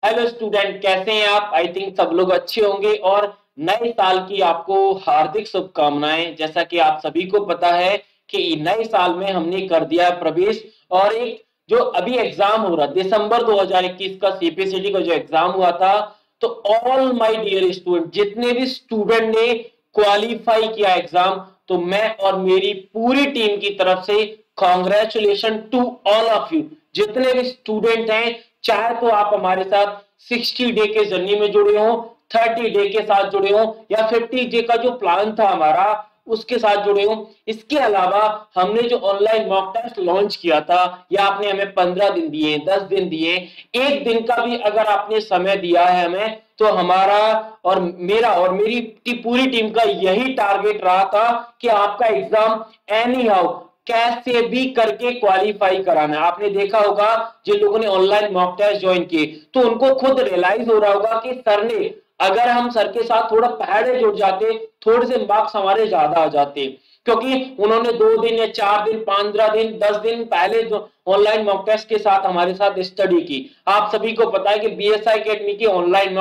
Hello student, कैसे हैं आप? आई थिंक सब लोग अच्छे होंगे और नए साल की आपको हार्दिक शुभकामनाएं। जैसा कि आप सभी को पता है कि नए साल में हमने कर दिया है प्रवेश। और एक जो अभी एग्जाम हो रहा दिसंबर 2021 का सीपीसीटी का जो एग्जाम हुआ था, तो ऑल माय डियर स्टूडेंट, जितने भी स्टूडेंट ने क्वालिफाई किया एग्जाम, तो मैं और मेरी पूरी टीम की तरफ से congratulation to all of you. जितने भी स्टूडेंट हैं, चाहे तो आप हमारे साथ 60 डे के जर्नी में जुड़े हो, 30 डे के साथ जुड़े हो, या 50 डे का जो प्लान था हमारा उसके साथ जुड़े हो। इसके अलावा हमने जो ऑनलाइन मॉक टेस्ट लॉन्च किया था, या आपने हमें 15 दिन दिए, 10 दिन दिए, एक दिन का भी अगर आपने समय दिया है हमें, तो हमारा और मेरा और मेरी पूरी टीम का यही टारगेट रहा था कि आपका एग्जाम एनी हाउ कैसे भी करके क्वालिफाई कराना है। आपने देखा होगा जिन लोगों ने ऑनलाइन मॉक टेस्ट ज्वाइन किए, तो उनको खुद रियलाइज हो रहा होगा कि सर ने, अगर हम सर के साथ थोड़ा पहले जुड़ जाते, थोड़े से मार्क्स हमारे ज्यादा आ जाते, क्योंकि उन्होंने 2 दिन या 4 दिन, 15 दिन, 10 दिन पहले जो ऑनलाइन मॉक टेस्ट के साथ हमारे साथ स्टडी की। आप सभी को पता है कि बीएसआई अकेडमी के ऑनलाइन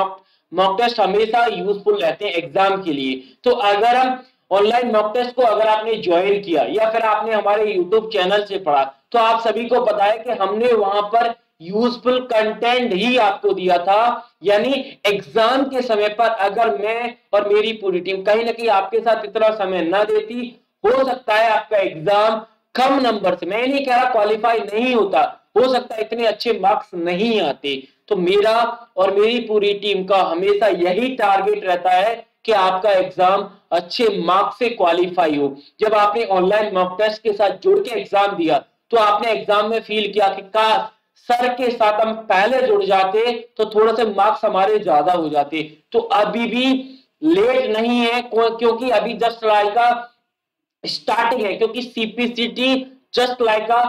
मॉक टेस्ट हमेशा यूजफुल रहते हैं एग्जाम के लिए। तो अगर हम ऑनलाइन मॉक टेस्ट को अगर आपने ज्वाइन किया या फिर आपने हमारे यूट्यूब चैनल से पढ़ा, तो आप सभी को पता है कि हमने वहां पर यूजफुल कंटेंट ही आपको दिया था। यानी एग्जाम के समय पर अगर मैं और मेरी पूरी टीम कहीं ना कहीं आपके साथ इतना समय ना देती, हो सकता है आपका एग्जाम कम नंबर से, मैं नहीं कह रहा क्वालिफाई नहीं होता, हो सकता है इतने अच्छे मार्क्स नहीं आते। तो मेरा और मेरी पूरी टीम का हमेशा यही टारगेट रहता है कि आपका एग्जाम अच्छे मार्क्स से क्वालिफाई हो। जब आपने ऑनलाइन मॉक टेस्ट के साथ जुड़ के एग्जाम दिया, तो आपने एग्जाम में फील किया कि काश सर के साथ हम पहले जुड़ जाते तो थोड़े से मार्क्स हमारे ज्यादा हो जाते। तो अभी भी लेट नहीं है, क्योंकि अभी जस्ट लाइक का स्टार्टिंग है, क्योंकि सीपीसीटी जस्ट लाइक अ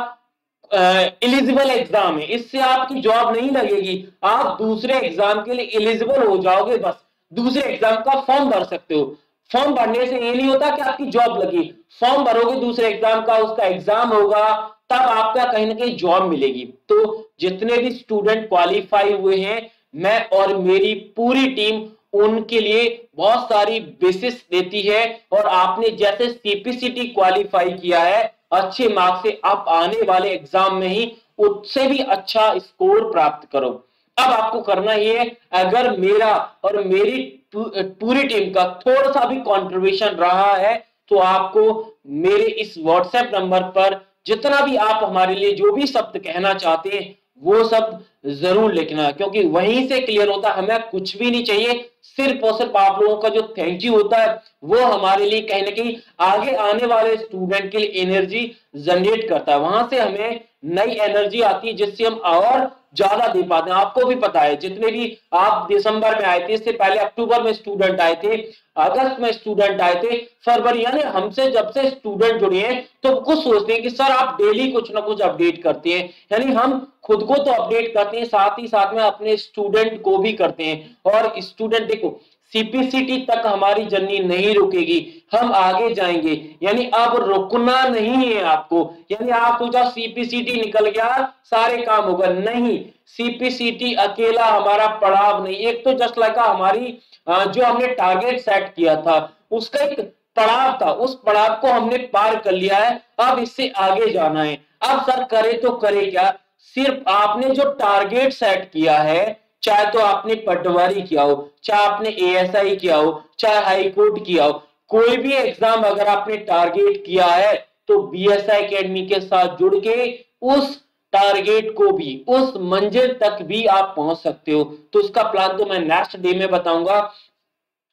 एलिजिबल एग्जाम है। इससे आपकी जॉब नहीं लगेगी, आप दूसरे एग्जाम के लिए एलिजिबल हो जाओगे। बस दूसरे एग्जाम का फॉर्म भर सकते हो। फॉर्म भरने से ये नहीं होता कि आपकी जॉब लगी। फॉर्म भरोगे दूसरे एग्जाम का, उसका एग्जाम होगा, तब आपका कहीं ना कहीं जॉब मिलेगी। तो जितने भी स्टूडेंट क्वालिफाई हुए हैं, मैं और मेरी पूरी टीम उनके लिए बहुत सारी बेसिस देती है। और आपने जैसे सीपीसीटी क्वालिफाई किया है अच्छे मार्क्स से, आप आने वाले एग्जाम में ही उससे भी अच्छा स्कोर प्राप्त करो। अब आपको करना ही है, अगर मेरा और मेरी पूरी टीम का थोड़ा सा भी कंट्रीब्यूशन रहा है, तो आपको मेरे इस व्हाट्सएप नंबर पर जितना भी आप हमारे लिए जो भी शब्द कहना चाहते हैं, वो शब्द जरूर लिखना, क्योंकि वहीं से क्लियर होता है। हमें कुछ भी नहीं चाहिए, सिर्फ और सिर्फ आप लोगों का जो थैंक यू होता है, वो हमारे लिए कहीं ना कहीं आगे आने वाले स्टूडेंट के लिए एनर्जी जनरेट करता है। वहां से हमें नई एनर्जी आती है, जिससे हम और ज्यादा दे पाते हैं। आपको भी पता है, जितने भी आप दिसंबर में आए थे, इससे पहले अक्टूबर में स्टूडेंट आए थे, अगस्त में स्टूडेंट आए थे, फरवरी, यानी हमसे जब से स्टूडेंट जुड़े हैं, तो कुछ सोचते हैं कि सर आप डेली कुछ ना कुछ अपडेट करते हैं। यानी हम खुद को तो अपडेट करते हैं, साथ ही साथ में अपने स्टूडेंट को भी करते हैं। और स्टूडेंट देखो, सीपीसीटी तक हमारी जर्नी नहीं रुकेगी, हम आगे जाएंगे। यानी अब रुकना नहीं है आपको। यानी आप सोचा सीपीसीटी निकल गया सारे काम होगा, नहीं। सीपीसीटी अकेला हमारा पड़ाव नहीं, एक तो जस्ट लाइक हमारी जो हमने टारगेट सेट किया था उसका एक पड़ाव था, उस पड़ाव को हमने पार कर लिया है। अब इससे आगे जाना है। अब सर करे तो करे क्या, सिर्फ आपने जो टारगेट सेट किया है, चाहे तो आपने पटवारी किया हो, चाहे आपने एएसआई किया हो, चाहे हाई कोर्ट किया हो, कोई भी एग्जाम अगर आपने टारगेट किया है, तो बीएसआई एकेडमी के साथ जुड़ के उस टारगेट को भी, उस मंजिल तक भी आप पहुंच सकते हो। तो उसका प्लान तो मैं नेक्स्ट डे में बताऊंगा।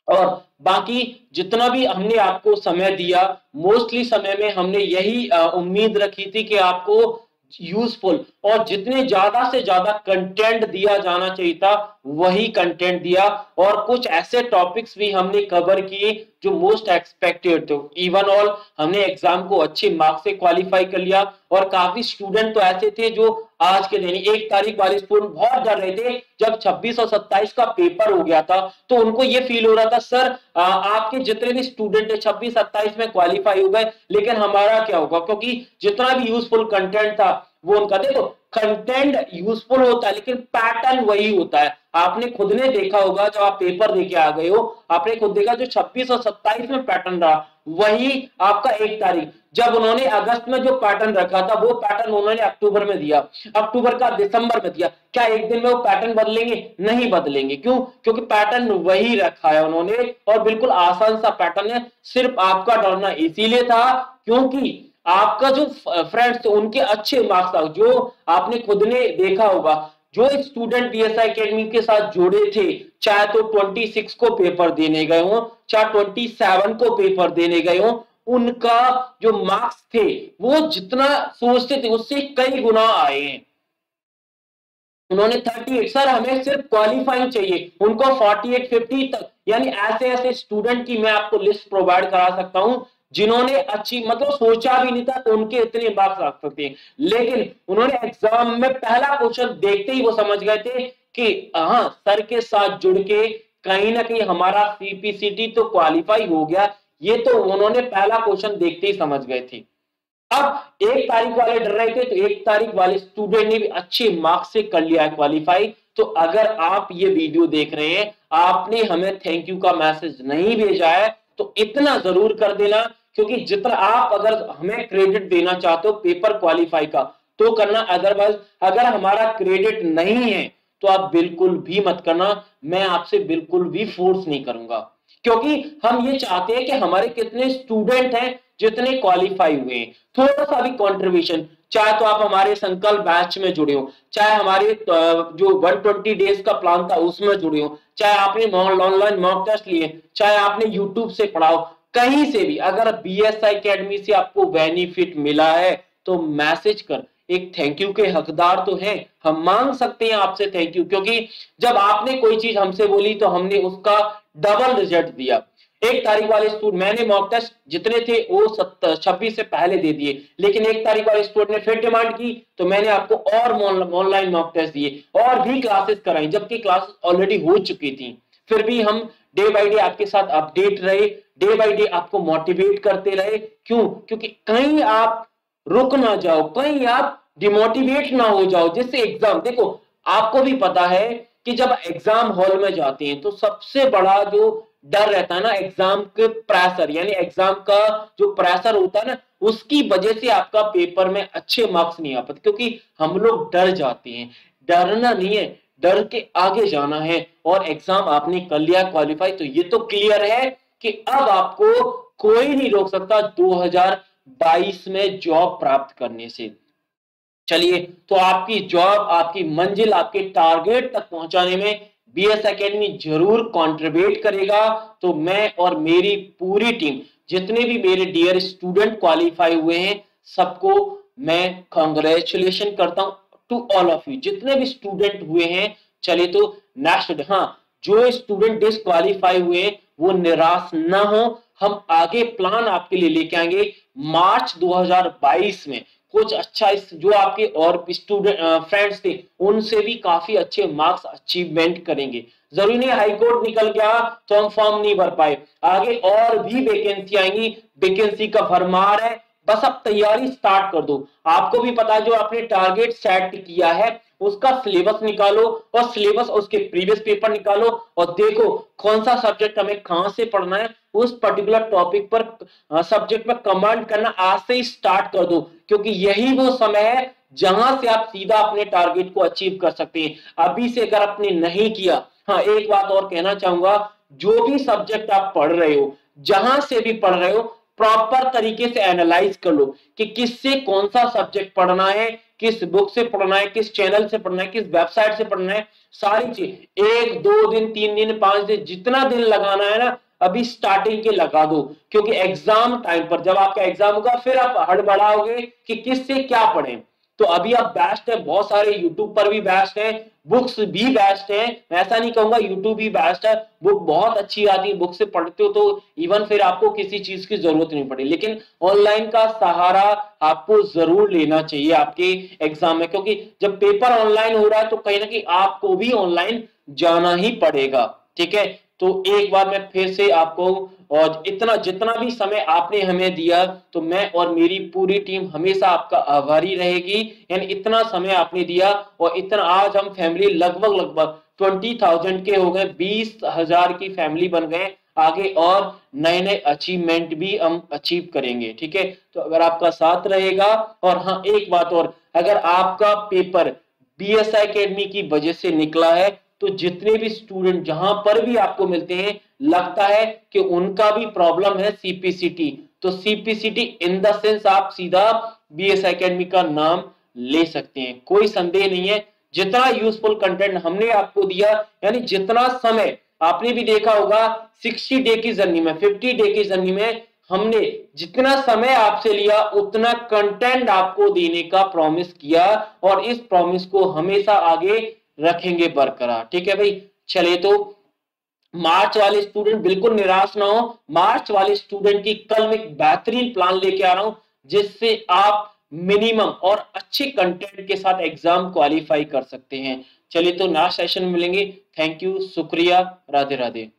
और बाकी जितना भी हमने आपको समय दिया, मोस्टली समय में हमने यही उम्मीद रखी थी कि आपको यूजफुल और जितने ज्यादा से ज्यादा कंटेंट दिया जाना चाहिए था, वही कंटेंट दिया। और कुछ ऐसे टॉपिक्स भी हमने कवर किए जो मोस्ट एक्सपेक्टेड थे। इवन ऑल हमने एग्जाम को अच्छे मार्क्स से क्वालिफाई कर लिया। और काफी स्टूडेंट तो ऐसे थे जो आज के दिन 1 तारीख वाले स्टूडेंट बहुत डर रहे थे, जब 26 और 27 का पेपर हो गया था, तो उनको ये फील हो रहा था सर आपके जितने भी स्टूडेंट है 26 27 में क्वालिफाई हो गए, लेकिन हमारा क्या होगा, क्योंकि जितना भी यूजफुल कंटेंट था वो उनका देखो कंटेंट यूजफुल होता है लेकिन पैटर्न वही होता है। आपने खुद ने देखा होगा जब आप पेपर देके आ गए हो, आपने खुद देखा जो 26 और 27 में पैटर्न रहा वही आपका 1 तारीख। जब उन्होंने अगस्त में जो पैटर्न रखा था वो पैटर्न उन्होंने अक्टूबर में दिया, अक्टूबर का दिसंबर में दिया। क्या एक दिन में वो पैटर्न बदलेंगे? नहीं बदलेंगे। क्यों? क्योंकि पैटर्न वही रखा है उन्होंने और बिल्कुल आसान सा पैटर्न है। सिर्फ आपका डरना इसीलिए था क्योंकि आपका जो फ्रेंड्स थे उनके अच्छे मार्क्स था। जो आपने खुद ने देखा होगा जो स्टूडेंट बीएसआई एकेडमी के साथ जुड़े थे, चाहे तो 26 को पेपर देने गए हो चाहे 27 को पेपर देने गए हो, उनका जो मार्क्स थे वो जितना सोचते थे उससे कई गुना आए हैं। उन्होंने 38 सर हमें सिर्फ क्वालिफाइंग चाहिए, उनको 48 50 तक, यानी ऐसे ऐसे स्टूडेंट की मैं आपको लिस्ट प्रोवाइड करा सकता हूं जिन्होंने अच्छी मतलब सोचा भी नहीं था तो उनके इतने मार्क्स आ सकते हैं। लेकिन उन्होंने एग्जाम में पहला क्वेश्चन देखते ही वो समझ गए थे कि हाँ सर के साथ जुड़ के कहीं ना कहीं हमारा सीपीसीटी तो क्वालिफाई हो गया। ये तो उन्होंने पहला क्वेश्चन देखते ही समझ गए थे। अब 1 तारीख वाले डर रहे थे तो 1 तारीख वाले स्टूडेंट ने भी अच्छे मार्क्स से कर लिया है क्वालिफाई। तो अगर आप ये वीडियो देख रहे हैं, आपने हमें थैंक यू का मैसेज नहीं भेजा है तो इतना जरूर कर देना, क्योंकि जितना आप अगर हमें क्रेडिट देना चाहते हो पेपर क्वालिफाई का तो करना, अदरवाइज अगर हमारा क्रेडिट नहीं है तो आप बिल्कुल भी मत करना। मैं आपसे बिल्कुल भी फोर्स नहीं करूंगा क्योंकि हम ये चाहते हैं कि हमारे कितने स्टूडेंट हैं जितने क्वालिफाई हुए हैं। थोड़ा सा भी कंट्रीब्यूशन, चाहे तो आप हमारे संकल्प बैच में जुड़े हो, चाहे हमारे जो 120 डेज का प्लान था उसमें जुड़े हो, चाहे आपने ऑनलाइन मॉक टेस्ट लिए, चाहे आपने यूट्यूब से पढ़ा हो, कहीं से भी अगर बीएसआई एकेडमी से आपको बेनिफिट मिला है तो मैसेज कर, एक थैंक यू के हकदार तो हैं, हम मांग सकते हैं आपसे थैंक यू, क्योंकि जब आपने कोई चीज हमसे बोली तो हमने उसका डबल रिजल्ट दिया। 1 तारीख वाले स्टूडेंट मैंने मॉक टेस्ट जितने थे वो 26 से पहले दे दिए, लेकिन 1 तारीख वाले स्टूडेंट ने फिर डिमांड की तो मैंने आपको और ऑनलाइन मॉक टेस्ट दिए और भी क्लासेस कराई, जबकि क्लासेस ऑलरेडी हो चुकी थी। फिर भी हम डे बाय डे आपके साथ अपडेट रहे, डे बाय डे आपको मोटिवेट करते रहे। क्यों? क्योंकि कहीं आप रुक ना जाओ, कहीं आप डिमोटिवेट ना हो जाओ, जिससे एग्जाम, देखो आपको भी पता है कि जब एग्जाम हॉल में जाते हैं तो सबसे बड़ा जो डर रहता है ना एग्जाम के प्रेशर, यानी एग्जाम का जो प्रेशर होता है ना उसकी वजह से आपका पेपर में अच्छे मार्क्स नहीं आ पाते, क्योंकि हम लोग डर जाते हैं। डरना नहीं है, डर के आगे जाना है। और एग्जाम आपने कर लिया क्वालिफाई तो ये तो क्लियर है कि अब आपको कोई नहीं रोक सकता 2022 में जॉब प्राप्त करने से। चलिए, तो आपकी जॉब, आपकी मंजिल, आपके टारगेट तक पहुंचाने में बीएस एकेडमी जरूर कंट्रीब्यूट करेगा। तो मैं और मेरी पूरी टीम, जितने भी मेरे डियर स्टूडेंट क्वालिफाई हुए हैं, सबको मैं कांग्रेचुलेशन करता हूं टू ऑल ऑफ यू, जितने भी स्टूडेंट हुए हैं। चलिए, तो नेक्स्ट, हाँ, जो स्टूडेंट डिसक्वालीफाई हुए हैं वो निराश ना हो, हम आगे प्लान आपके लिए लेके आएंगे। मार्च 2022 में कुछ अच्छा, जो आपके और स्टूडेंट फ्रेंड्स थे उनसे भी काफी अच्छे मार्क्स अचीवमेंट करेंगे। जरूरी नहीं हाई कोर्ट निकल गया तो हम फॉर्म नहीं भर पाए, आगे और भी वैकेंसी आएंगी, वैकेंसी का भरमार है, बस अब तैयारी स्टार्ट कर दो। आपको भी पता है जो आपने टारगेट सेट किया है उसका सिलेबस निकालो और सिलेबस उसके प्रीवियस पेपर निकालो और देखो कौन सा सब्जेक्ट हमें कहां से पढ़ना है, उस पर्टिकुलर टॉपिक पर सब्जेक्ट पर कमांड करना आज से ही स्टार्ट कर दो, क्योंकि यही वो समय है जहां से आप सीधा अपने टारगेट को अचीव कर सकते हैं। अभी से अगर आपने नहीं किया, हाँ, एक बात और कहना चाहूंगा, जो भी सब्जेक्ट आप पढ़ रहे हो, जहां से भी पढ़ रहे हो, प्रॉपर तरीके से एनालाइज कर लो कि किससे कौन सा सब्जेक्ट पढ़ना है, किस बुक से पढ़ना है, किस चैनल से पढ़ना है, किस वेबसाइट से पढ़ना है। सारी चीज 1 2 दिन 3 दिन 5 दिन जितना दिन लगाना है ना, अभी स्टार्टिंग के लगा दो, क्योंकि एग्जाम टाइम पर जब आपका एग्जाम होगा फिर आप हड़बड़ाओगे कि किससे क्या पढ़ें। तो अभी आप बेस्ट है, बहुत सारे यूट्यूब पर भी बेस्ट है, बुक्स भी बेस्ट है, मैं ऐसा नहीं कहूंगा, यूट्यूब भी बेस्ट है, बुक बहुत अच्छी आती है, बुक से पढ़ते हो तो इवन फिर आपको किसी चीज की जरूरत नहीं पड़े। लेकिन ऑनलाइन का सहारा आपको जरूर लेना चाहिए आपके एग्जाम में, क्योंकि जब पेपर ऑनलाइन हो रहा है तो कहीं ना कहीं आपको भी ऑनलाइन जाना ही पड़ेगा। ठीक है, तो एक बार मैं फिर से आपको, और इतना जितना भी समय आपने हमें दिया, तो मैं और मेरी पूरी टीम हमेशा आपका आभारी रहेगी। यानी इतना समय आपने दिया, और इतना आज हम फैमिली लगभग लगभग 20,000 के हो गए, 20,000 की फैमिली बन गए। आगे और नए नए अचीवमेंट भी हम अचीव करेंगे, ठीक है। तो अगर आपका साथ रहेगा, और हाँ एक बात और, अगर आपका पेपर बीएसआई एकेडमी की वजह से निकला है, तो जितने भी स्टूडेंट जहां पर भी आपको मिलते हैं, लगता है कि उनका भी प्रॉब्लम है सीपीसीटी, तो सीपीसीटी इन द सेंस आप सीधा बीएसआई एकेडमी का नाम ले सकते हैं, कोई संदेह नहीं है। जितना यूजफुल कंटेंट हमने आपको दिया, यानी जितना समय आपने भी देखा होगा 60 डे की जर्नी में, 50 डे की जर्नी में हमने जितना समय आपसे लिया, उतना कंटेंट आपको देने का प्रॉमिस किया, और इस प्रॉमिस को हमेशा आगे रखेंगे बरकरार, ठीक है भाई। चलिए, तो मार्च वाले स्टूडेंट बिल्कुल निराश ना हो। मार्च वाले स्टूडेंट की कल मैं एक बेहतरीन प्लान लेके आ रहा हूं, जिससे आप मिनिमम और अच्छे कंटेंट के साथ एग्जाम क्वालिफाई कर सकते हैं। चलिए, तो नेक्स्ट सेशन में मिलेंगे। थैंक यू, शुक्रिया, राधे राधे।